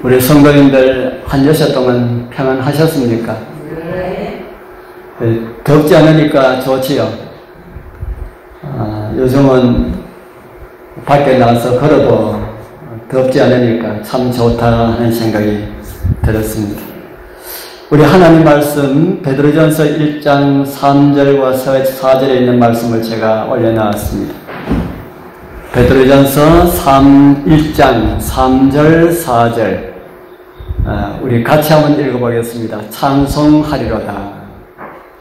우리 성도님들 한 주차 동안 평안하셨습니까? 덥지 않으니까 좋지요. 요즘은 밖에 나가서 걸어도 덥지 않으니까 참 좋다 하는 생각이 들었습니다. 우리 하나님 말씀 베드로전서 1장 3절과 4절에 있는 말씀을 제가 올려놨습니다. 베드로전서 1장 3절 4절 우리 같이 한번 읽어보겠습니다. 찬송하리로다.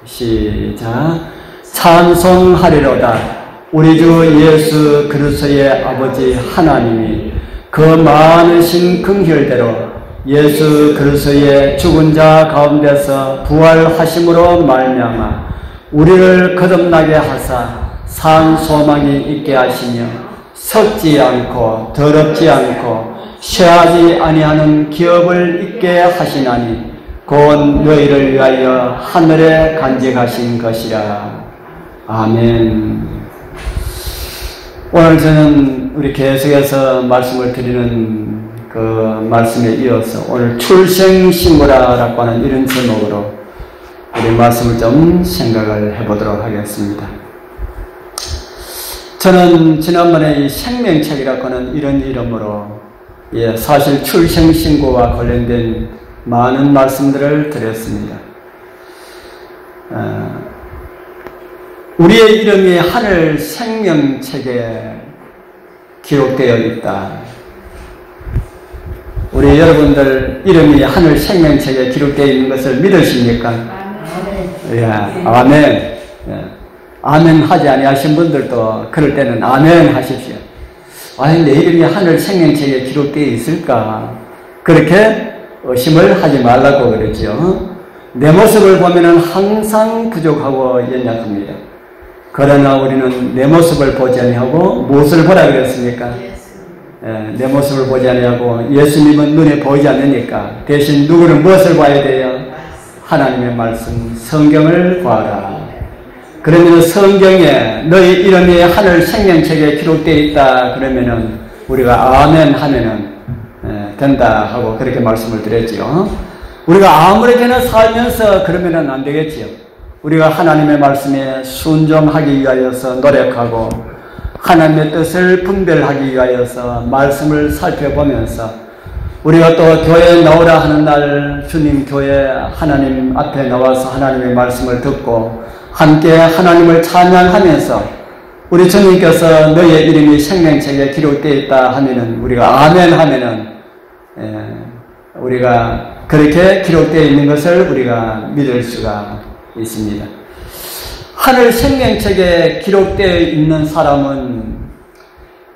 시작. 찬송하리로다. 우리 주 예수 그리스도의 아버지 하나님이 그 많으신 긍휼대로 예수 그리스도의 죽은 자 가운데서 부활하심으로 말미암아 우리를 거듭나게 하사 산 소망이 있게 하시며 썩지 않고 더럽지 않고 쇠하지 아니하는 기업을 있게 하시나니 곧 너희를 위하여 하늘에 간직하신 것이라. 아멘. 오늘 저는 우리 계속해서 말씀을 드리는 그 말씀에 이어서 오늘 출생신고라라고 하는 이런 제목으로 우리 말씀을 좀 생각을 해보도록 하겠습니다. 저는 지난번에 이 생명책이라고 하는 이런 이름으로 사실 출생신고와 관련된 많은 말씀들을 드렸습니다. 우리의 이름이 하늘 생명책에 기록되어 있다. 우리 여러분들 이름이 하늘 생명책에 기록되어 있는 것을 믿으십니까? 아멘. 아멘. 아멘 하지 아니하신 분들도 그럴 때는 아멘 하십시오. 아니, 내 이름이 하늘 생명책에 기록되어 있을까? 그렇게 의심을 하지 말라고 그랬죠. 내 모습을 보면은 항상 부족하고 연약합니다. 그러나 우리는 내 모습을 보지 아니하고 무엇을 보라 그랬습니까? 내 모습을 보지 아니하고 예수님은 눈에 보이지 않으니까 대신 누구를 무엇을 봐야 돼요? 하나님의 말씀, 성경을 봐라. 그러면 성경에 너희 이름이 하늘 생명책에 기록되어 있다 그러면은 우리가 아멘 하면은 된다 하고 그렇게 말씀을 드렸지요. 우리가 아무렇게나 살면서 그러면은 안 되겠지요. 우리가 하나님의 말씀에 순종하기 위하여서 노력하고 하나님의 뜻을 분별하기 위하여서 말씀을 살펴보면서 우리가 또 교회에 나오라 하는 날 주님 교회 하나님 앞에 나와서 하나님의 말씀을 듣고 함께 하나님을 찬양하면서 우리 주님께서 너의 이름이 생명책에 기록되어 있다 하면은 우리가 아멘 하면은 우리가 그렇게 기록되어 있는 것을 우리가 믿을 수가 있습니다. 하늘 생명책에 기록되어 있는 사람은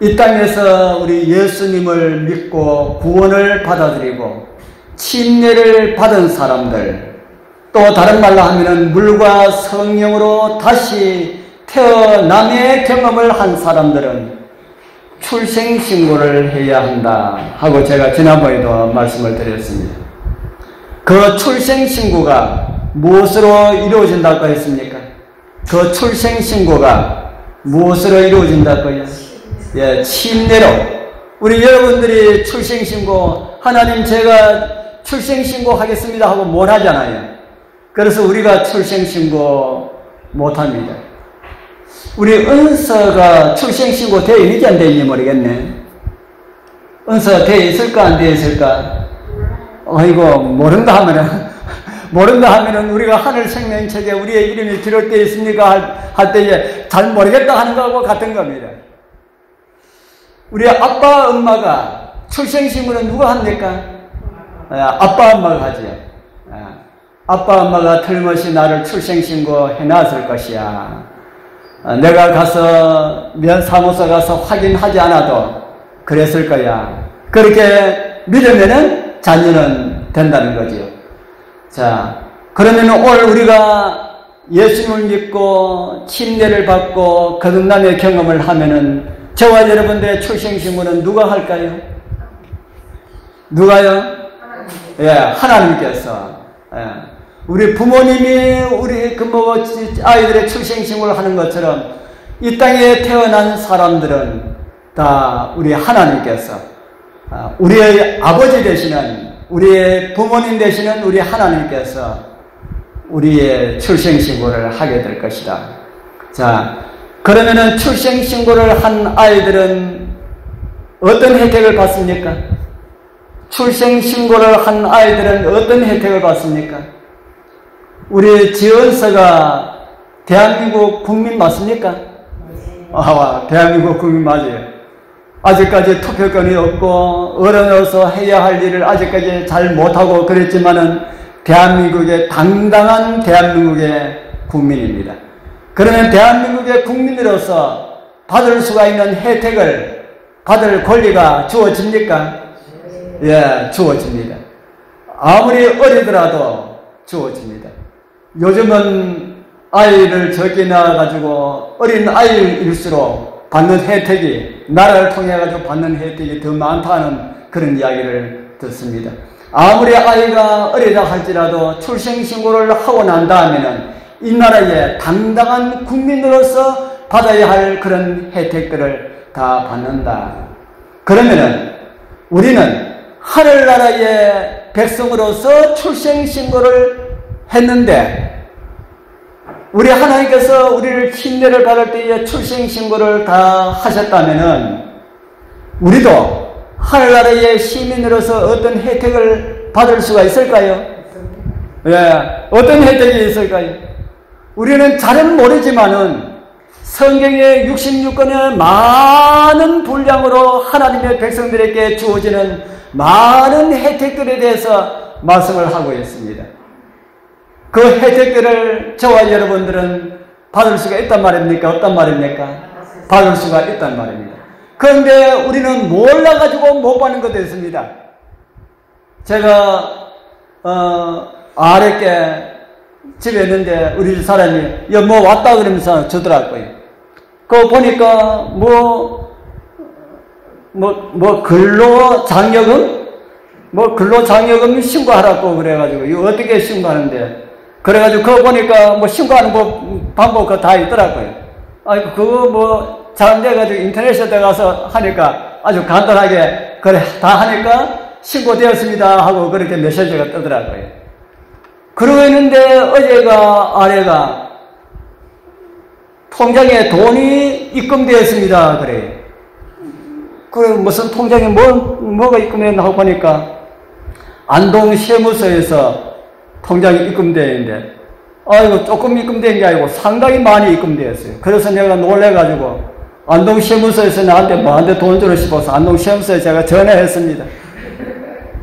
이 땅에서 우리 예수님을 믿고 구원을 받아들이고 침례를 받은 사람들, 또 다른 말로 하면은 물과 성령으로 다시 태어남의 경험을 한 사람들은 출생신고를 해야 한다 하고 제가 지난번에도 말씀을 드렸습니다. 그 출생신고가 무엇으로 이루어진다고 했습니까? 그 출생신고가 무엇으로 이루어진다고요? 침례로. 우리 여러분들이 출생신고, 하나님 제가 출생신고 하겠습니다 하고 뭘 하잖아요. 그래서 우리가 출생신고 못합니다. 우리 은서가 출생신고 되어 있는지 안 되어 있는지 모르겠네. 은서 되어 있을까 안 되어 있을까? 이거 모른다 하면은 우리가 하늘 생명책에 우리의 이름이 기록되어 있습니까? 할 때 잘 모르겠다 하는 거하고 같은 겁니다. 우리 아빠 엄마가 출생신고는 누가 합니까? 아빠 엄마가 하지요. 아빠 엄마가 틀림없이 나를 출생신고 해놨을 것이야. 내가 가서 면사무소 가서 확인하지 않아도 그랬을 거야. 그렇게 믿으면은 자녀는 된다는 거지요. 자, 그러면 오늘 우리가 예수님을 믿고 침례를 받고 거듭남의 경험을 하면은 저와 여러분들의 출생신고는 누가 할까요? 누가요? 하나님께서. 우리 부모님이 우리 아이들의 출생신고를 하는 것처럼 이 땅에 태어난 사람들은 다 우리 하나님께서 우리의 아버지 되시는, 우리의 부모님 되시는 우리 하나님께서 우리의 출생신고를 하게 될 것이다. 자, 그러면은 출생신고를 한 아이들은 어떤 혜택을 받습니까? 출생신고를 한 아이들은 어떤 혜택을 받습니까? 우리 지원서가 대한민국 국민 맞습니까? 대한민국 국민 맞아요. 아직까지 투표권이 없고 어른으로서 해야 할 일을 아직까지 잘 못하고 그랬지만은 대한민국의 당당한 대한민국의 국민입니다. 그러면 대한민국의 국민으로서 받을 수가 있는 혜택을 받을 권리가 주어집니까? 예, 주어집니다. 아무리 어리더라도 주어집니다. 요즘은 아이를 적게 낳아가지고 어린 아이일수록 받는 혜택이, 나라를 통해가지고 받는 혜택이 더 많다는 그런 이야기를 듣습니다. 아무리 아이가 어리다 할지라도 출생신고를 하고 난 다음에는 이 나라의 당당한 국민으로서 받아야 할 그런 혜택들을 다 받는다. 그러면은 우리는 하늘나라의 백성으로서 출생신고를 했는데, 우리 하나님께서 우리를 침례를 받을 때에 출생신고를 다 하셨다면은 우리도 하늘나라의 시민으로서 어떤 혜택을 받을 수가 있을까요? 예, 어떤 혜택이 있을까요? 우리는 잘은 모르지만은 성경의 66권의 많은 분량으로 하나님의 백성들에게 주어지는 많은 혜택들에 대해서 말씀을 하고 있습니다. 그 혜택들을 저와 여러분들은 받을 수가 있단 말입니까? 없단 말입니까? 받을 수가 있단 말입니다. 그런데 우리는 몰라가지고 못 받는 것도 있습니다. 제가 아랫게 집에 있는데 우리 집 사람이 뭐 왔다 그러면서 주더라고요. 그거 보니까 근로장려금? 근로장려금 신고하라고 그래가지고 이거 어떻게 신고하는데, 그래가지고 그거 보니까 신고하는 방법 그거 다 있더라고요. 그거 잘 돼가지고 인터넷에 들어가서 하니까 아주 간단하게 그래 다 하니까 신고되었습니다 하고 그렇게 메시지가 뜨더라고요. 그러고 있는데 어제가 아내가 통장에 돈이 입금되었습니다 그래요. 그래 무슨 통장에 뭐가 입금했나 하고 보니까 안동세무서에서 통장이 입금되어 있는데, 조금 입금된 게 아니고 상당히 많이 입금되었어요. 그래서 내가 놀래가지고 안동세무서에서 나한테 돈 주고 싶어서 안동세무서에 제가 전화했습니다.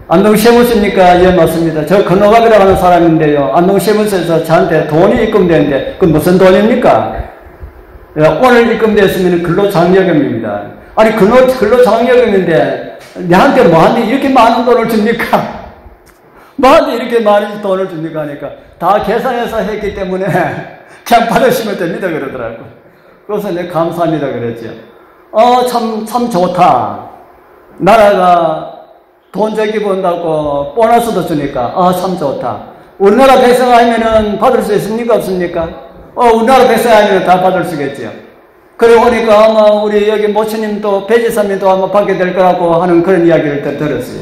안동세무서입니까? 예, 맞습니다. 저 근로갑이라고 하는 사람인데요. 안동세무서에서 저한테 돈이 입금되는데 그 무슨 돈입니까? 예, 오늘 입금됐으면 근로장려금입니다. 아니 근로장려금인데 내한테 이렇게 많은 돈을 줍니까? 뭐한테 이렇게 많은 돈을 줍니까? 하니까 다 계산해서 했기 때문에 그냥 받으시면 됩니다 그러더라고. 그래서 내가 감사합니다 그랬죠. 참 좋다. 나라가 돈 적게 번다고 보너스도 주니까 참 좋다. 우리나라 백성 아니면은 받을 수 있습니까? 없습니까? 우리나라 백성 아니면 다 받을 수 있겠죠. 그러고 보니까 아마 우리 여기 모처님도 배지사님도 아마 받게 될 거라고 하는 그런 이야기를 들었어요.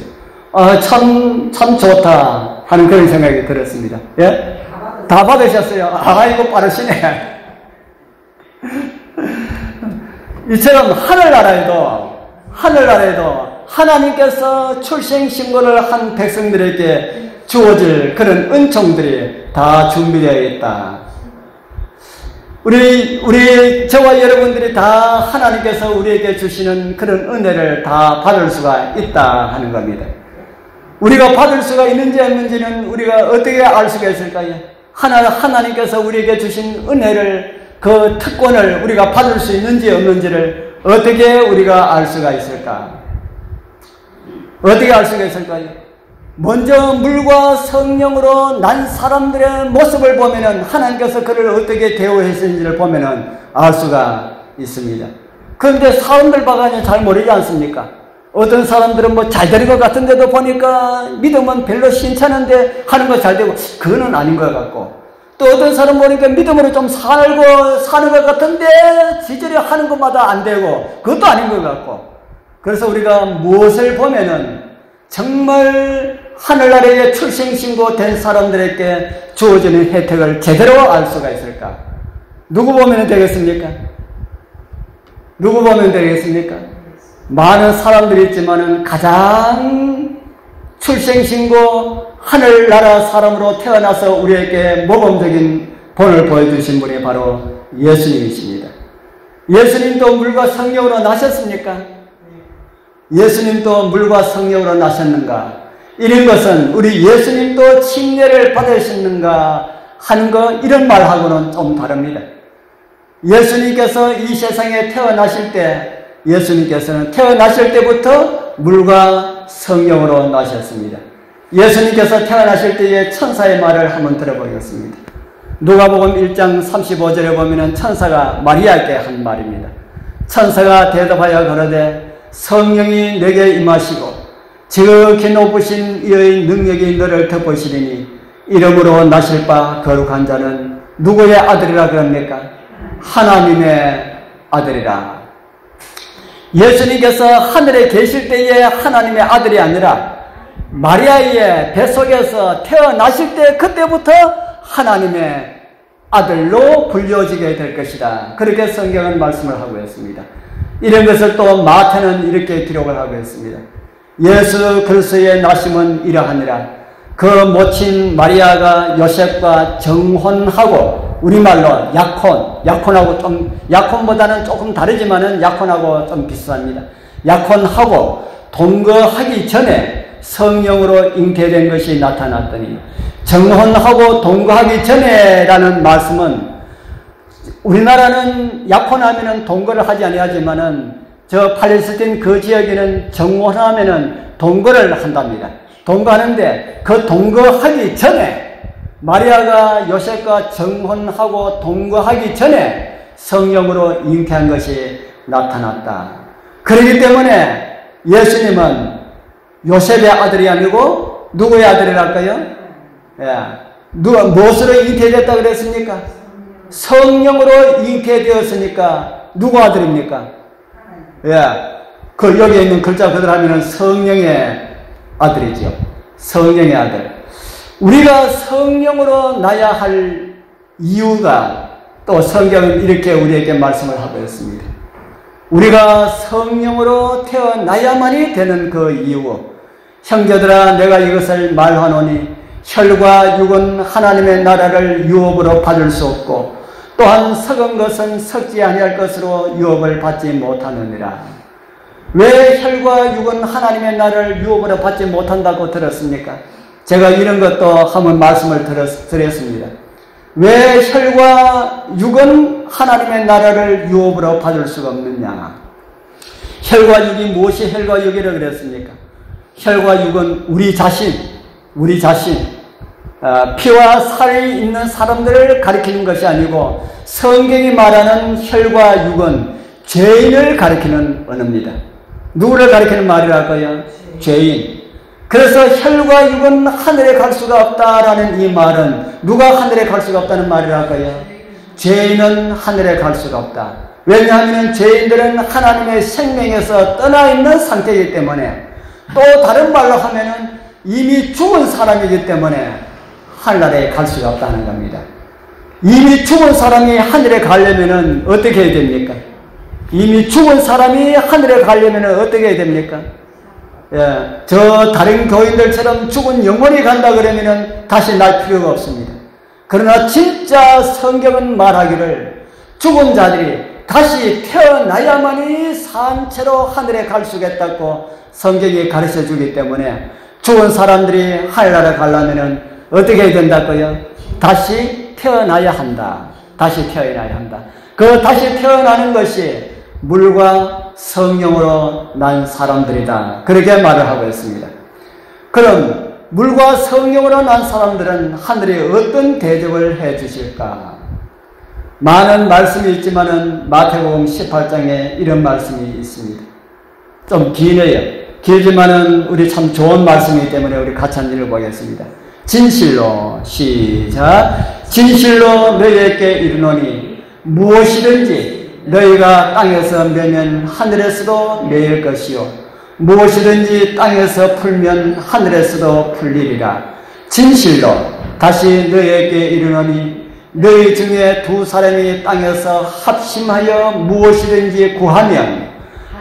참 좋다 하는 그런 생각이 들었습니다. 예? 다 받으셨어요. 이거 빠르시네. 이처럼 하늘나라에도 하나님께서 출생신고를 한 백성들에게 주어질 그런 은총들이 다 준비되어 있다. 우리 저와 여러분들이 다 하나님께서 우리에게 주시는 그런 은혜를 다 받을 수가 있다 하는 겁니다. 우리가 받을 수가 있는지 없는지는 우리가 어떻게 알 수가 있을까요? 하나님께서 우리에게 주신 은혜를, 그 특권을 우리가 받을 수 있는지 없는지를 어떻게 우리가 알 수가 있을까? 어떻게 알 수가 있을까요? 먼저 물과 성령으로 난 사람들의 모습을 보면은 하나님께서 그를 어떻게 대우하시는지를 보면은 알 수가 있습니다. 그런데 사람들 바가지 잘 모르지 않습니까? 어떤 사람들은 잘 되는 것 같은데도 보니까 믿음은 별로 신찮은데 하는 거 잘 되고 그거는 아닌 것 같고, 또 어떤 사람 보니까 믿음으로 좀 사는 것 같은데 지절이 하는 것마다 안 되고 그것도 아닌 것 같고, 그래서 우리가 무엇을 보면은 정말 하늘나라에 출생신고 된 사람들에게 주어지는 혜택을 제대로 알 수가 있을까? 누구 보면 되겠습니까? 누구 보면 되겠습니까? 많은 사람들이 있지만은 가장 출생신고 하늘나라 사람으로 태어나서 우리에게 모범적인 본을 보여주신 분이 바로 예수님이십니다. 예수님도 물과 성령으로 나셨습니까? 예수님도 물과 성령으로 나셨는가? 이런 것은 우리 예수님도 침례를 받으셨는가 하는 거, 이런 말하고는 좀 다릅니다. 예수님께서 이 세상에 태어나실 때, 예수님께서는 태어나실 때부터 물과 성령으로 나셨습니다. 예수님께서 태어나실 때의 천사의 말을 한번 들어보겠습니다. 누가복음 1장 35절에 보면 천사가 마리아에게 한 말입니다. 천사가 대답하여 가로되 성령이 내게 임하시고 지극히 높으신 이의 능력이 너를 덮으시리니 이름으로 나실 바 거룩한 자는 누구의 아들이라 그럽니까? 하나님의 아들이라. 예수님께서 하늘에 계실 때의 하나님의 아들이 아니라 마리아의 뱃속에서 태어나실 때 그때부터 하나님의 아들로 불려지게 될 것이다. 그렇게 성경은 말씀을 하고 있습니다. 이런 것을 또 마태는 이렇게 기록을 하고 있습니다. 예수 그리스도의 나심은 이러하니라. 그 모친 마리아가 요셉과 정혼하고, 우리말로 약혼하고 좀, 약혼보다는 조금 다르지만은 약혼하고 좀 비슷합니다. 약혼하고 동거하기 전에 성령으로 잉태된 것이 나타났더니, 정혼하고 동거하기 전에라는 말씀은, 우리나라는 약혼하면은 동거를 하지 아니하지만은 저 팔레스타인 그 지역에는 정혼하면은 동거를 한답니다. 동거하는데 그 동거하기 전에, 마리아가 요셉과 정혼하고 동거하기 전에 성령으로 잉태한 것이 나타났다. 그렇기 때문에 예수님은 요셉의 아들이 아니고 누구의 아들이랄까요? 예. 누가 무엇으로 잉태됐다 그랬습니까? 성령으로 잉태되었으니까 누구 아들입니까? 예. 그 여기에 있는 글자 그대로 하면은 성령의 아들이죠. 성령의 아들. 우리가 성령으로 나야 할 이유가 또 성경은 이렇게 우리에게 말씀을 하고 있습니다. 우리가 성령으로 태어나야만이 되는 그 이유. 형제들아, 내가 이것을 말하노니 혈과 육은 하나님의 나라를 유업으로 받을 수 없고 또한 썩은 것은 썩지 아니할 것으로 유업을 받지 못하느니라. 왜 혈과 육은 하나님의 나라를 유업으로 받지 못한다고 들었습니까? 제가 이런 것도 한번 말씀을 드렸습니다. 왜 혈과 육은 하나님의 나라를 유업으로 받을 수가 없느냐? 혈과 육이 무엇이 혈과 육이라고 그랬습니까? 혈과 육은 우리 자신, 피와 살이 있는 사람들을 가리키는 것이 아니고, 성경이 말하는 혈과 육은 죄인을 가리키는 언어입니다. 누구를 가리키는 말이랄까요? 죄인. 그래서 혈과 육은 하늘에 갈 수가 없다라는 이 말은 누가 하늘에 갈 수가 없다는 말이랄까요? 죄인은 하늘에 갈 수가 없다. 왜냐하면 죄인들은 하나님의 생명에서 떠나 있는 상태이기 때문에, 또 다른 말로 하면은 이미 죽은 사람이기 때문에 하늘에 갈 수가 없다는 겁니다. 이미 죽은 사람이 하늘에 가려면은 어떻게 해야 됩니까? 이미 죽은 사람이 하늘에 가려면은 어떻게 해야 됩니까? 예, 저 다른 교인들처럼 죽은 영혼이 간다 그러면은 다시 날 필요가 없습니다. 그러나 진짜 성경은 말하기를 죽은 자들이 다시 태어나야만이 산 채로 하늘에 갈 수가 있다고 성경이 가르쳐 주기 때문에, 죽은 사람들이 하늘나라 가려면은 어떻게 해야 된다고요? 다시 태어나야 한다. 다시 태어나야 한다. 그 다시 태어나는 것이 물과 성령으로 난 사람들이다. 그렇게 말을 하고 있습니다. 그럼 물과 성령으로 난 사람들은 하늘에 어떤 대접을 해 주실까? 많은 말씀이 있지만은 마태복음 18장에 이런 말씀이 있습니다. 좀 기네요. 길지만은 우리 참 좋은 말씀이기 때문에 우리 같이 한 읽어보겠습니다. 진실로, 시작. 진실로 너희에게 이르노니 무엇이든지 너희가 땅에서 매면 하늘에서도 매일 것이요 무엇이든지 땅에서 풀면 하늘에서도 풀리리라. 진실로 다시 너희에게 이르노니 너희 중에 두 사람이 땅에서 합심하여 무엇이든지 구하면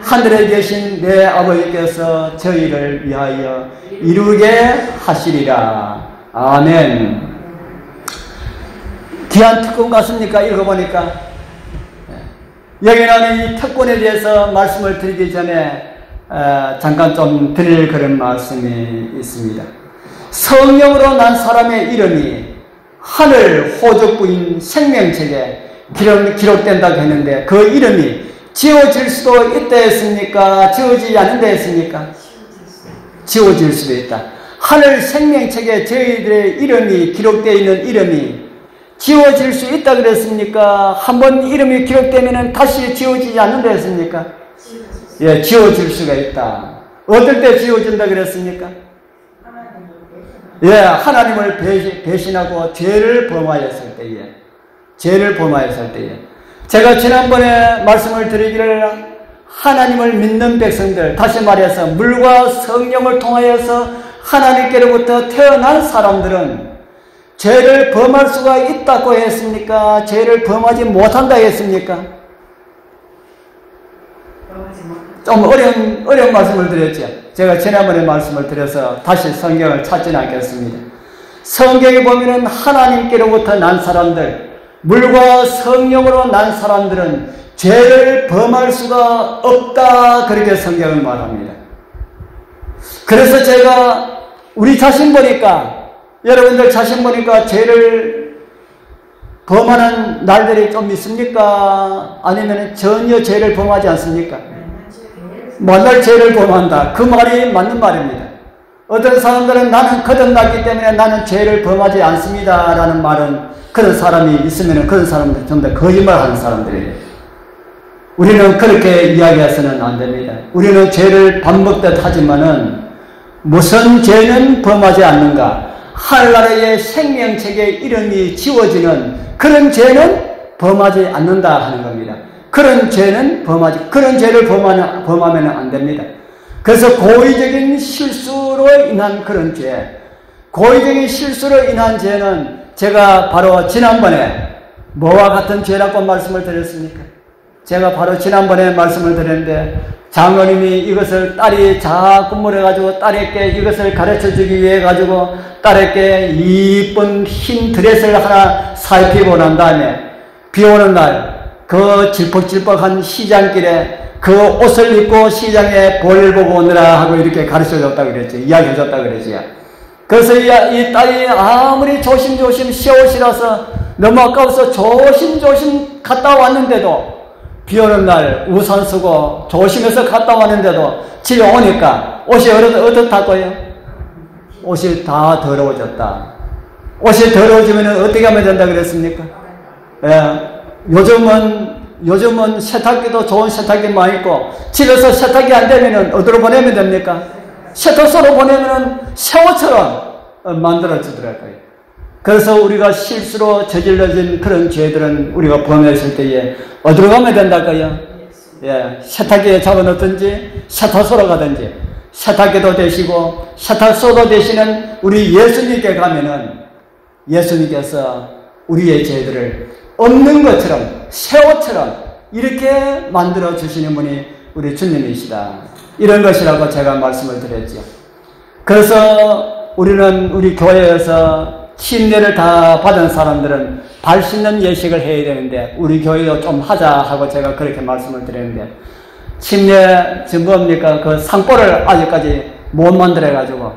하늘에 계신 내 아버지께서 저희를 위하여 이루게 하시리라. 아멘. 귀한 특권 같습니까? 읽어보니까. 여기는 이 특권에 대해서 말씀을 드리기 전에 잠깐 좀 드릴 그런 말씀이 있습니다. 성령으로 난 사람의 이름이 하늘 호적부인 생명책에 기록된다고 했는데 그 이름이 지워질 수도 있다 했습니까? 지워지지 않는다 했습니까? 지워질 수도 있다. 하늘 생명책에 저희들의 이름이 기록되어 있는 이름이 지워질 수 있다 그랬습니까? 한번 이름이 기록되면 다시 지워지지 않는다 했습니까? 예, 지워질 수가 있다. 어떨 때 지워진다 그랬습니까? 예, 하나님을 배신하고 죄를 범하였을 때에. 죄를 범하였을 때에. 제가 지난번에 말씀을 드리기를 하나님을 믿는 백성들, 다시 말해서 물과 성령을 통하여서 하나님께로부터 태어난 사람들은 죄를 범할 수가 있다고 했습니까? 죄를 범하지 못한다 했습니까? 좀 어려운 말씀을 드렸죠. 제가 지난번에 말씀을 드려서 다시 성경을 찾지는 않겠습니다. 성경에 보면은 하나님께로부터 난 사람들, 물과 성령으로 난 사람들은 죄를 범할 수가 없다. 그렇게 성경은 말합니다. 그래서 제가 우리 자신 보니까, 여러분들 자신 보니까 죄를 범하는 날들이 좀 있습니까? 아니면 전혀 죄를 범하지 않습니까? 맨날 죄를 범한다. 그 말이 맞는 말입니다. 어떤 사람들은 나는 거듭났기 때문에 나는 죄를 범하지 않습니다 라는 말은, 그런 사람이 있으면 그런 사람들 전부 다 거짓말하는 사람들이에요. 우리는 그렇게 이야기해서는 안 됩니다. 우리는 죄를 밥 먹듯 하지만은 무슨 죄는 범하지 않는가? 하늘나라의 생명책에 이름이 지워지는 그런 죄는 범하지 않는다 하는 겁니다. 그런 죄를 범하면 안 됩니다. 그래서 고의적인 실수로 인한 그런 죄, 고의적인 실수로 인한 죄는 제가 바로 지난번에 뭐와 같은 죄라고 말씀을 드렸습니까? 제가 바로 지난번에 말씀을 드렸는데, 장로님이 이것을 딸이 자꾸 물어가지고 딸에게 이것을 가르쳐주기 위해 가지고 딸에게 이쁜 흰 드레스를 하나 살피고 난 다음에 비 오는 날 그 질퍽질퍽한 시장길에 그 옷을 입고 시장에 볼일 보고 오느라 하고 이렇게 가르쳐줬다 그랬죠. 이야기해줬다 그랬죠. 그래서 이 딸이 아무리 조심조심 시옷이라서 너무 아까워서 조심조심 갔다 왔는데도, 비 오는 날 우산 쓰고 조심해서 갔다 왔는데도 집에 오니까 옷이 어떻다고요? 옷이 다 더러워졌다. 옷이 더러워지면 어떻게 하면 된다 그랬습니까? 예, 요즘은 세탁기도 좋은 세탁기 많이 있고, 집에서 세탁기 안 되면 어디로 보내면 됩니까? 세탁소로 보내면 새 옷처럼 만들어지더라고요. 그래서 우리가 실수로 저질러진 그런 죄들은 우리가 범했을 때에 어디로 가면 된다고요? 예, 세탁기에 잡아놓든지 세탁소로 가든지, 세탁기도 되시고 세탁소도 되시는 우리 예수님께 가면은 예수님께서 우리의 죄들을 없는 것처럼 새 옷처럼 이렇게 만들어 주시는 분이 우리 주님이시다. 이런 것이라고 제가 말씀을 드렸죠. 그래서 우리 교회에서 침례를 다 받은 사람들은 발 씻는 예식을 해야 되는데 우리 교회도 좀 하자 하고 제가 그렇게 말씀을 드렸는데, 침례 뭡니까? 그 상보를 아직까지 못 만들어가지고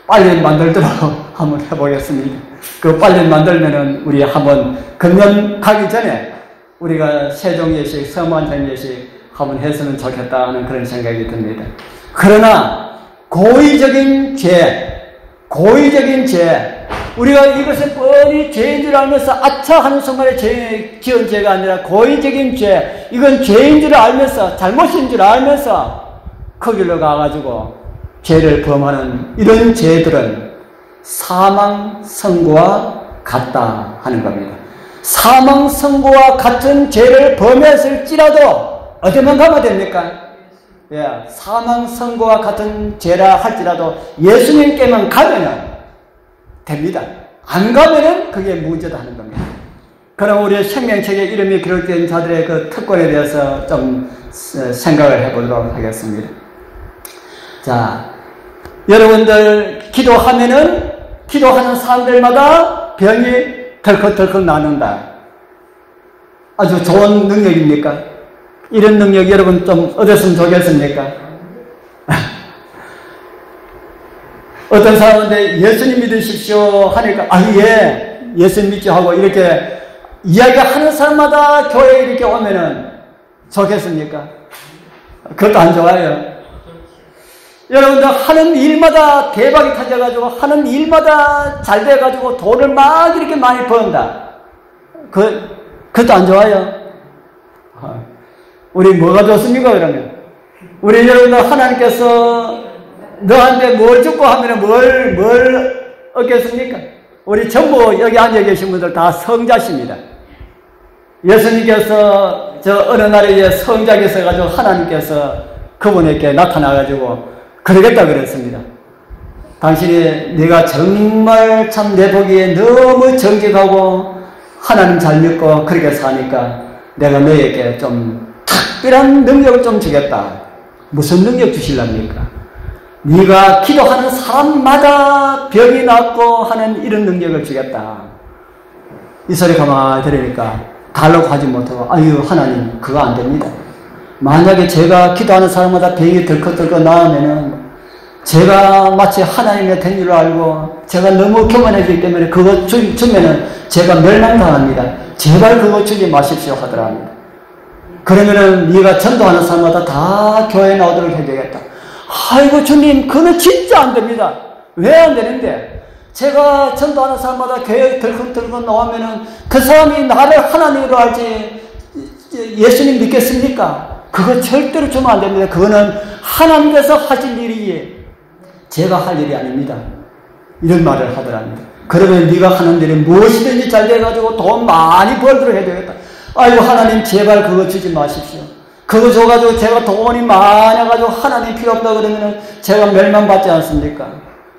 빨리 만들도록 한번 해보겠습니다. 그 빨리 만들면은 우리 한번 금년 가기 전에 우리가 세종 예식, 서만전 예식 한번 했으면 좋겠다 하는 그런 생각이 듭니다. 그러나 고의적인 죄, 우리가 이것을 뻔히 죄인 줄 알면서 아차 하는 순간에 지은 죄가 아니라 고의적인 죄, 이건 죄인 줄 알면서, 잘못인 줄 알면서 그 길로 가가지고 죄를 범하는 이런 죄들은 사망 선고와 같다 하는 겁니다. 사망 선고와 같은 죄를 범했을지라도 어디만 가면 됩니까? 예, 사망 선고와 같은 죄라 할지라도 예수님께만 가면은 됩니다. 안 가면은 그게 문제다 하는 겁니다. 그럼 우리 생명책에 이름이 기록된 자들의 그 특권에 대해서 좀 생각을 해보도록 하겠습니다. 자, 여러분들 기도하면은 기도하는 사람들마다 병이 덜컥덜컥 나는다. 아주 좋은 능력입니까? 이런 능력 여러분 좀 얻었으면 좋겠습니까? 어떤 사람한테 예수님 믿으십시오 하니까 예, 예수님 믿죠 하고 이렇게 이야기하는 사람마다 교회에 이렇게 오면은 좋겠습니까? 그것도 안 좋아요. 여러분들 하는 일마다 대박이 터져가지고 하는 일마다 잘 돼가지고 돈을 막 이렇게 많이 번다. 그것도 안 좋아요. 우리 뭐가 좋습니까 그러면? 우리 여러분들 하나님께서 너한테 뭘 주고 하면 뭘 얻겠습니까? 우리 전부 여기 앉아 계신 분들 다 성자십니다. 예수님께서 저 어느 날에 성자에 서가지고 하나님께서 그분에게 나타나가지고 그러겠다 그랬습니다. 당신이 네가 정말 참 내 보기에 너무 정직하고 하나님 잘 믿고 그렇게 사니까 내가 너에게 좀 특별한 능력을 좀 주겠다. 무슨 능력 주실랍니까? 네가 기도하는 사람마다 병이 낫고 하는 이런 능력을 주겠다. 이 소리 가만히 들으니까 달라고 하지 못하고 아유 하나님 그거 안 됩니다. 만약에 제가 기도하는 사람마다 병이 덜컥덜컥 나으면은 제가 마치 하나님의 된 줄 알고 제가 너무 교만해지기 때문에 그거 주면은 제가 멸망당합니다. 제발 그거 주지 마십시오 하더랍니다. 그러면은 네가 전도하는 사람마다 다 교회에 나오도록 해주겠다. 아이고 주님 그거 진짜 안 됩니다. 왜 안 되는데? 제가 전도하는 사람마다 교회에 덜컥덜컥 나오면은 그 사람이 나를 하나님으로 알지 예수님 믿겠습니까? 그거 절대로 주면 안 됩니다. 그거는 하나님께서 하실 일이지 제가 할 일이 아닙니다. 이런 말을 하더랍니다. 그러면 네가 하는 일이 무엇이든지 잘 돼가지고 돈 많이 벌도록 해야 되겠다. 아이고 하나님 제발 그거 주지 마십시오. 그거 줘가지고 제가 돈이 많아가지고 하나님 필요 없다 그러면 제가 멸망받지 않습니까?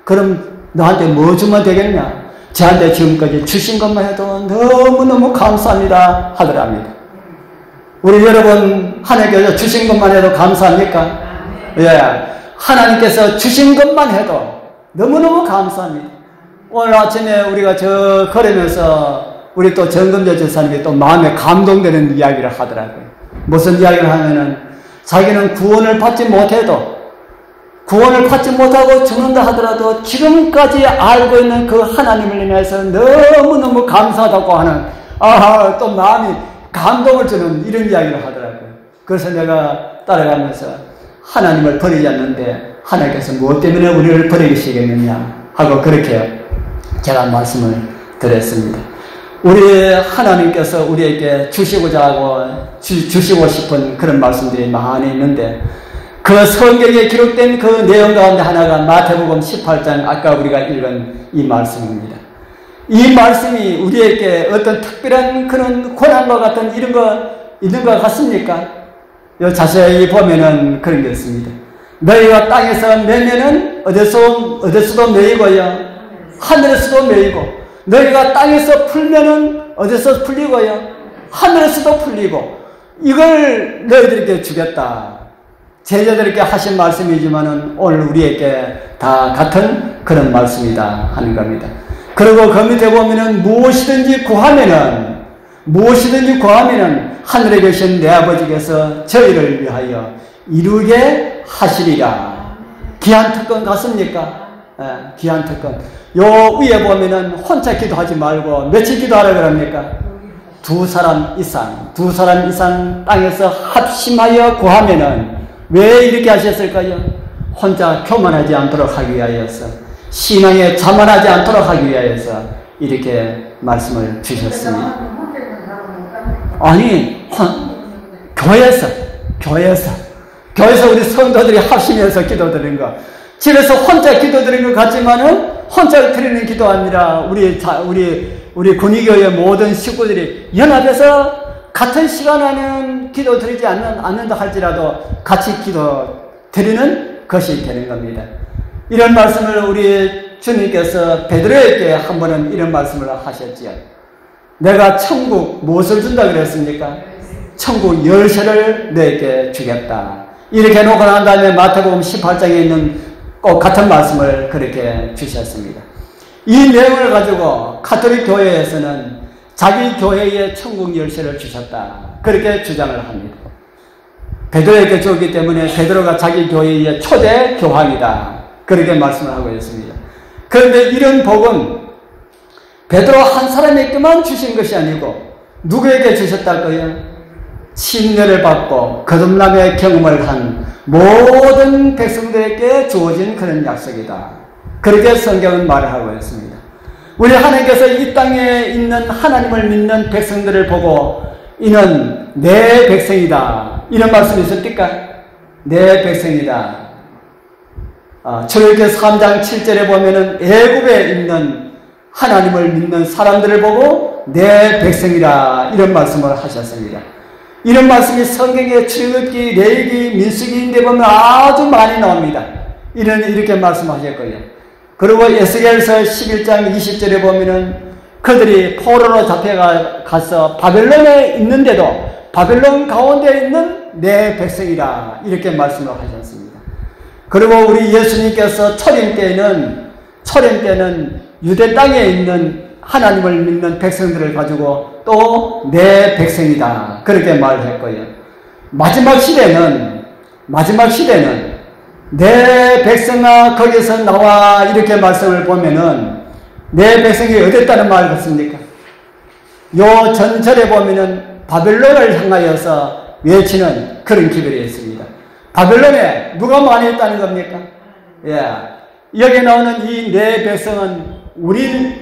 그럼 너한테 뭐 주면 되겠냐? 저한테 지금까지 주신 것만 해도 너무너무 감사합니다 하더랍니다. 우리 여러분 하나님께서 주신 것만 해도 감사합니까? 예, 하나님께서 주신 것만 해도 너무너무 감사합니다. 오늘 아침에 우리가 저 걸으면서 우리 또 정금재 전사님이 또 마음에 감동되는 이야기를 하더라고요. 무슨 이야기를 하면은 자기는 구원을 받지 못해도 구원을 받지 못하고 죽는다 하더라도 지금까지 알고 있는 그 하나님을 인해서 너무너무 감사하다고 하는 또 마음이 감동을 주는 이런 이야기를 하더라고요. 그래서 내가 따라가면서 하나님을 버리지 않는데 하나님께서 무엇 때문에 우리를 버리시겠느냐 하고 그렇게 제가 말씀을 드렸습니다. 우리 하나님께서 우리에게 주시고자 하고 주시고 싶은 그런 말씀들이 많이 있는데 그 성경에 기록된 그 내용 가운데 하나가 마태복음 18장 아까 우리가 읽은 이 말씀입니다. 이 말씀이 우리에게 어떤 특별한 그런 권한과 같은 이런 거 있는 것 같습니까? 자세히 보면은 그런 게 있습니다. 너희가 땅에서 매면은 어디서도 매이고요. 하늘에서도 매이고 너희가 땅에서 풀면은 어디서 풀리고요. 하늘에서도 풀리고 이걸 너희들에게 주겠다. 제자들에게 하신 말씀이지만은 오늘 우리에게 다 같은 그런 말씀이다 하는 겁니다. 그리고 그 밑에 보면은 무엇이든지 구하면은 하늘에 계신 내 아버지께서 저희를 위하여 이루게 하시리라. 귀한 특권 같습니까? 귀한 특권. 요 위에 보면은 혼자 기도하지 말고 며칠 기도하라 그럽니까? 두 사람 이상 땅에서 합심하여 구하면은 왜 이렇게 하셨을까요? 혼자 교만하지 않도록 하기 위하여서 신앙에 자만하지 않도록 하기 위하여서 이렇게 말씀을 주셨습니다. 아니 교회에서 우리 성도들이 합심해서 기도드리는 거 집에서 혼자 기도드리는 것 같지만은 혼자 드리는 기도 아니라 우리 우리 군의교회 모든 식구들이 연합해서 같은 시간에는 기도 드리지 않는다 할지라도 같이 기도 드리는 것이 되는 겁니다. 이런 말씀을 우리 주님께서 베드로에게 한 번은 이런 말씀을 하셨지요. 내가 천국 무엇을 준다 그랬습니까? 천국 열쇠를 너에게 주겠다. 이렇게 놓고 난 다음에 마태복음 18장에 있는 꼭 같은 말씀을 그렇게 주셨습니다. 이 내용을 가지고 가톨릭 교회에서는 자기 교회에 천국 열쇠를 주셨다. 그렇게 주장을 합니다. 베드로에게 주었기 때문에 베드로가 자기 교회의 초대 교황이다. 그렇게 말씀을 하고 있습니다. 그런데 이런 복은 베드로 한 사람에게만 주신 것이 아니고 누구에게 주셨다고요? 침례를 받고 거듭남의 경험을 한 모든 백성들에게 주어진 그런 약속이다. 그렇게 성경은 말을 하고 있습니다. 우리 하나님께서 이 땅에 있는 하나님을 믿는 백성들을 보고 이는 내 백성이다. 이런 말씀이 있습니까? 내 백성이다. 출애굽기 3장 7절에 보면은 애굽에 있는 하나님을 믿는 사람들을 보고 내 백성이라 이런 말씀을 하셨습니다. 이런 말씀이 성경의 출애굽기, 레위기, 민수기인데 보면 아주 많이 나옵니다. 이렇게 말씀하셨고요. 그리고 에스겔서 11장 20절에 보면은 그들이 포로로 잡혀가서 바벨론에 있는데도 바벨론 가운데 있는 내 백성이라 이렇게 말씀을 하셨습니다. 그리고 우리 예수님께서 초림 때는 유대 땅에 있는 하나님을 믿는 백성들을 가지고 또 내 백성이다 그렇게 말을 했고요. 마지막 시대는 내 백성아 거기서 나와 이렇게 말씀을 보면은 내 백성이 어땠다는 말을 했습니까? 요 전절에 보면은 바벨론을 향하여서 외치는 그런 기별이 있습니다. 바벨론에 누가 많이 있다는 겁니까? 예. 여기 나오는 이 내 백성은 우리는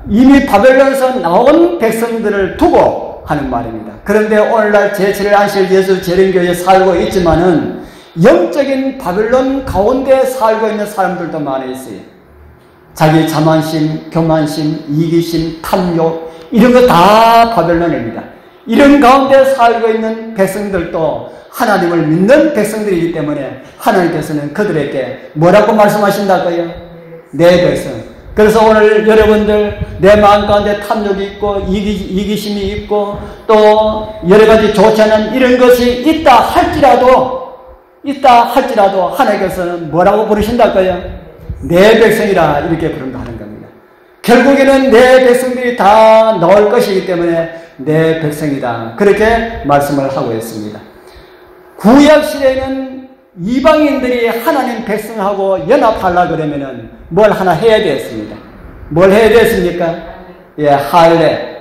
이미 바벨론에서 나온 백성들을 두고 하는 말입니다. 그런데 오늘날 제7일 안식 예수 재림교회에 살고 있지만은 영적인 바벨론 가운데 살고 있는 사람들도 많이 있어요. 자기 자만심, 교만심, 이기심, 탐욕 이런 거 다 바벨론입니다. 이런 가운데 살고 있는 백성들도 하나님을 믿는 백성들이기 때문에 하나님께서는 그들에게 뭐라고 말씀하신다고요? 내 백성. 그래서 오늘 여러분들 내 마음 가운데 탐욕이 있고 이기심이 있고 또 여러 가지 좋지 않은 이런 것이 있다 할지라도 하나님께서는 뭐라고 부르신다고요? 내 백성이라 이렇게 부른다는 겁니다. 결국에는 내 백성들이 다 나올 것이기 때문에 내 백성이다 그렇게 말씀을 하고 있습니다. 구약 시대에는 이방인들이 하나님 백성하고 연합하려고 그러면은 뭘 하나 해야 되었습니다. 뭘 해야 되었습니까? 예, 할례.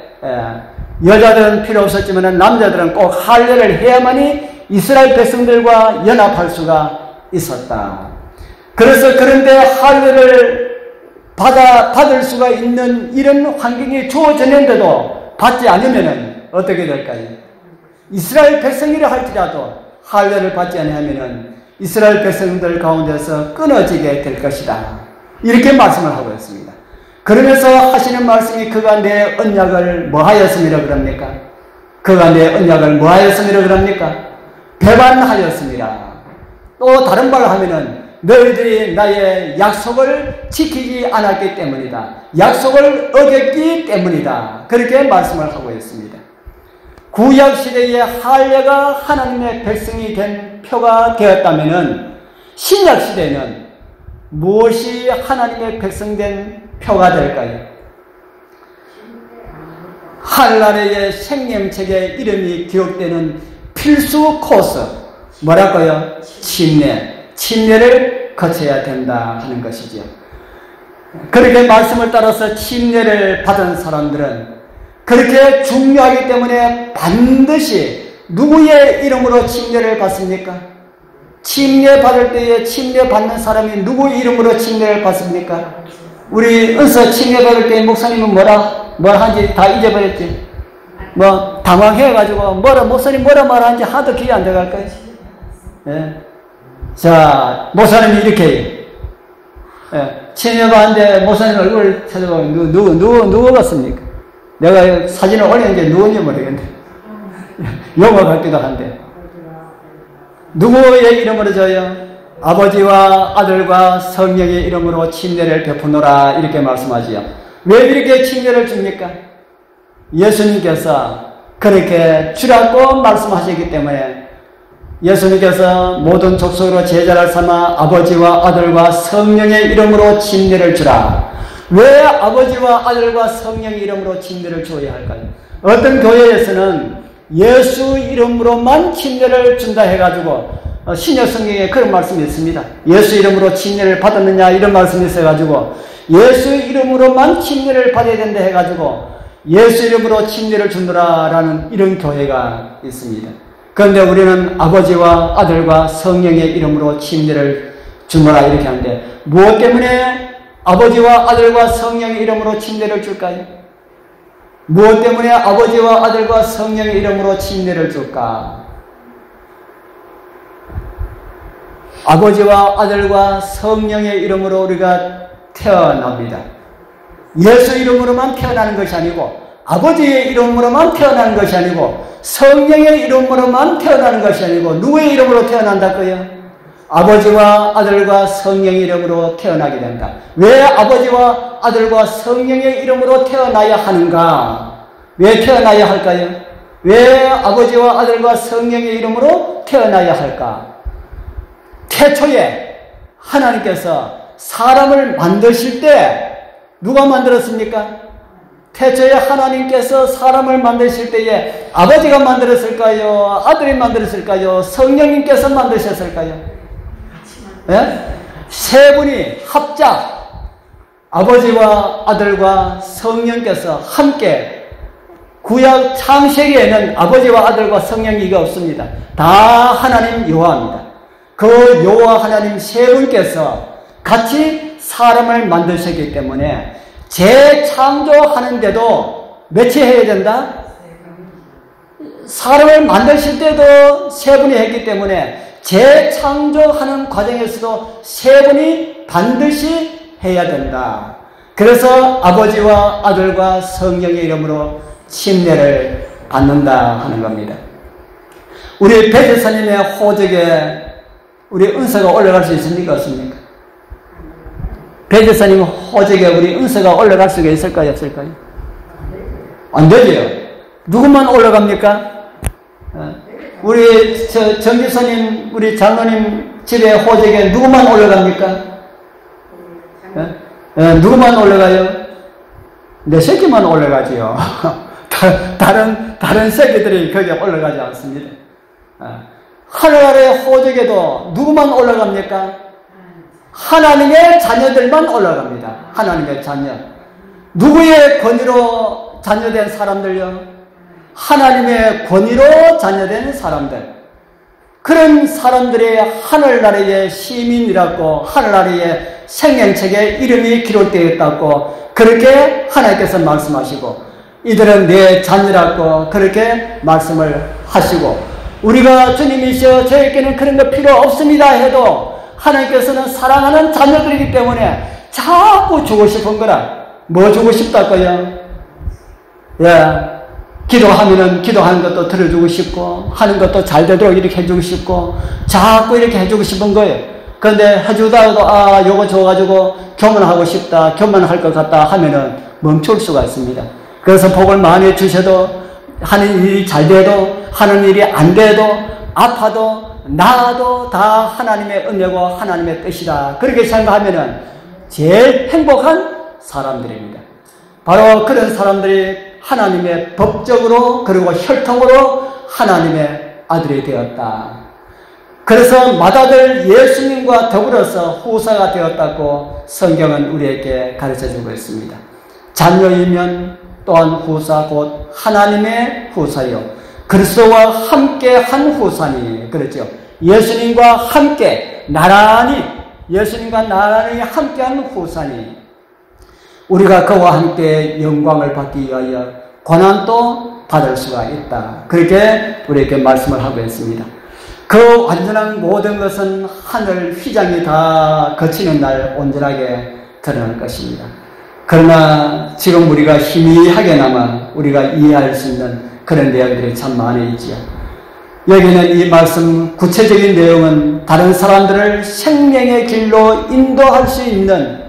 여자들은 필요 없었지만 남자들은 꼭 할례를 해야만이 이스라엘 백성들과 연합할 수가 있었다. 그런데 할례를 받을 수가 있는 이런 환경이 주어졌는데도 받지 않으면은 어떻게 될까요? 이스라엘 백성이라 할지라도 할례를 받지 않으면은 이스라엘 백성들 가운데서 끊어지게 될 것이다. 이렇게 말씀을 하고 있습니다. 그러면서 하시는 말씀이 그가 내 언약을 뭐하였음이라 그럽니까? 그가 내 언약을 뭐하였음이라 그럽니까? 배반하였습니다. 또 다른 말로 하면은 너희들이 나의 약속을 지키지 않았기 때문이다. 약속을 어겼기 때문이다. 그렇게 말씀을 하고 있습니다. 구약 시대의 할례가 하나님의 백성이 된 표가 되었다면은 신약 시대는 무엇이 하나님의 백성된 표가 될까요? 할례의 생명책에 이름이 기록되는 필수 코스 뭐랄까요? 침례를 거쳐야 된다 하는 것이죠. 그렇게 말씀을 따라서 침례를 받은 사람들은 그렇게 중요하기 때문에 반드시 누구의 이름으로 침례를 받습니까? 침례 받을 때에 침례 받는 사람이 누구 이름으로 침례를 받습니까? 우리 은서 침례 받을 때 목사님은 뭘 하는지 다 잊어버렸지? 당황해가지고 목사님 뭐라 말하는지 하도 기억 안 들어갈까요? 예. 자, 목사님이 이렇게 친해봤는데 목사님 얼굴 찾아보면 누구 같습니까? 내가 사진을 올린 게 누군지 모르겠네. 영어 같기도 한데. 누구의 이름으로 줘요? 아버지와 아들과 성령의 이름으로 침례를 베푸노라 이렇게 말씀하지요. 왜 이렇게 침례를 줍니까? 예수님께서 그렇게 주라고 말씀하셨기 때문에 예수님께서 모든 족속으로 제자를 삼아 아버지와 아들과 성령의 이름으로 침례를 주라. 왜 아버지와 아들과 성령의 이름으로 침례를 줘야 할까요? 어떤 교회에서는 예수 이름으로만 침례를 준다 해가지고 신약 성경에 그런 말씀이 있습니다. 예수 이름으로 침례를 받았느냐 이런 말씀이 있어가지고 예수 이름으로만 침례를 받아야 된다 해가지고 예수 이름으로 침례를 주노라라는 이런 교회가 있습니다. 그런데 우리는 아버지와 아들과 성령의 이름으로 침례를 주노라 이렇게 하는데 무엇 때문에 아버지와 아들과 성령의 이름으로 침례를 줄까요? 무엇 때문에 아버지와 아들과 성령의 이름으로 침례를 줄까? 아버지와 아들과 성령의 이름으로 우리가 태어납니다. 예수 이름으로만 태어나는 것이 아니고 아버지의 이름으로만 태어나는 것이 아니고 성령의 이름으로만 태어나는 것이 아니고 누구의 이름으로 태어난다고요? 아버지와 아들과 성령의 이름으로 태어나게 된다. 왜 아버지와 아들과 성령의 이름으로 태어나야 하는가? 왜 태어나야 할까요? 왜 아버지와 아들과 성령의 이름으로 태어나야 할까? 태초에 하나님께서 사람을 만드실 때 누가 만들었습니까? 태초에 하나님께서 사람을 만드실 때에 아버지가 만들었을까요? 아들이 만들었을까요? 성령님께서 만드셨을까요? 예? 세 분이 합작 아버지와 아들과 성령께서 함께 구약 창세기에는 아버지와 아들과 성령이 없습니다. 다 하나님 여호와입니다. 그 여호와 하나님 세 분께서 같이 사람을 만드셨기 때문에 재창조하는데도 몇이 해야 된다? 사람을 만드실 때도 세 분이 했기 때문에 재창조하는 과정에서도 세 분이 반드시 해야 된다. 그래서 아버지와 아들과 성령의 이름으로 침례를 받는다 하는 겁니다. 우리 배제사님의 호적에 우리 은서가 올라갈 수 있습니까? 없습니까? 배제사님 호적에 우리 은서가 올라갈 수가 있을까요? 없을까요? 안 되죠. 누구만 올라갑니까? 우리 정기사님, 우리 장로님 집에 호적에 누구만 올라갑니까? 누구만 올라가요? 내 새끼만 올라가지요. 다른 새끼들이 거기에 올라가지 않습니다. 하늘 아래 호적에도 누구만 올라갑니까? 하나님의 자녀들만 올라갑니다. 하나님의 자녀. 누구의 권위로 자녀된 사람들요? 하나님의 권위로 자녀된 사람들. 그런 사람들의 하늘나라의 시민이라고 하늘나라의 생명책에 이름이 기록되어 있다고 그렇게 하나님께서 말씀하시고 이들은 내 자녀라고 그렇게 말씀을 하시고 우리가 주님이시여 저에게는 그런 거 필요 없습니다 해도 하나님께서는 사랑하는 자녀들이기 때문에 자꾸 주고 싶은 거라. 뭐 주고 싶다고요? 예. 기도하면은 기도하는 것도 들어주고 싶고 하는 것도 잘 되도록 이렇게 해주고 싶고 자꾸 이렇게 해주고 싶은 거예요. 그런데 해주다가도 요거 줘가지고 교만하고 싶다, 교만할 것 같다 하면은 멈출 수가 있습니다. 그래서 복을 많이 주셔도 하는 일이 잘 돼도 하는 일이 안 돼도 아파도 나아도 다 하나님의 은혜고 하나님의 뜻이다. 그렇게 생각하면은 제일 행복한 사람들입니다. 바로 그런 사람들이 하나님의 법적으로 그리고 혈통으로 하나님의 아들이 되었다. 그래서 맏아들 예수님과 더불어서 후사가 되었다고 성경은 우리에게 가르쳐주고 있습니다. 자녀이면 또한 후사 곧 하나님의 후사요 그리스도와 함께 한 후사니 그렇죠. 예수님과 함께 나란히 예수님과 나란히 함께한 후사니 우리가 그와 함께 영광을 받기 위하여 고난도 받을 수가 있다. 그렇게 우리에게 말씀을 하고 있습니다. 그 완전한 모든 것은 하늘 휘장이 다 거치는 날 온전하게 드러날 것입니다. 그러나 지금 우리가 희미하게나마 우리가 이해할 수 있는 그런 내용들이 참 많이 있지요. 여기는 이 말씀 구체적인 내용은 다른 사람들을 생명의 길로 인도할 수 있는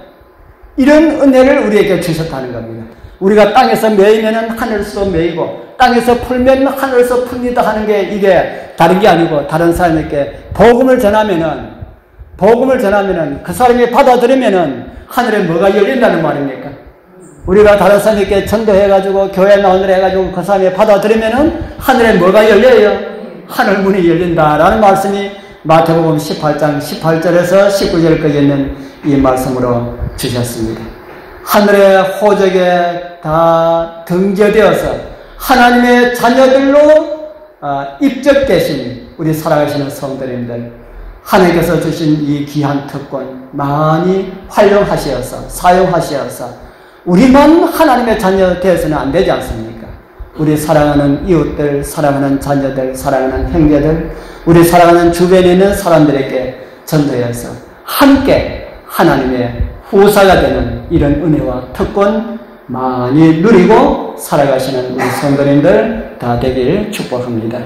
이런 은혜를 우리에게 주셨다는 겁니다. 우리가 땅에서 매이면 하늘에서 매이고 땅에서 풀면 하늘에서 풉니다 하는 게 이게 다른 게 아니고 다른 사람에게 복음을 전하면은 그 사람이 받아들이면은 하늘에 뭐가 열린다는 말입니까? 우리가 다른 사람에게 전도해가지고 교회 나오느라 해가지고 그 사람이 받아들이면은 하늘에 뭐가 열려요? 하늘 문이 열린다라는 말씀이 마태복음 18장 18절에서 19절까지 있는 이 말씀으로 주셨습니다. 하늘의 호적에 다 등재되어서 하나님의 자녀들로 입적되신 우리 살아가시는 성도님들, 하나님께서 주신 이 귀한 특권 많이 활용하시어서 사용하시어서 우리만 하나님의 자녀 되어서는 안 되지 않습니까? 우리 사랑하는 이웃들, 사랑하는 자녀들, 사랑하는 형제들, 우리 사랑하는 주변에 있는 사람들에게 전도해서 함께 하나님의 후사가 되는 이런 은혜와 특권 많이 누리고 살아가시는 우리 성도님들 다 되길 축복합니다.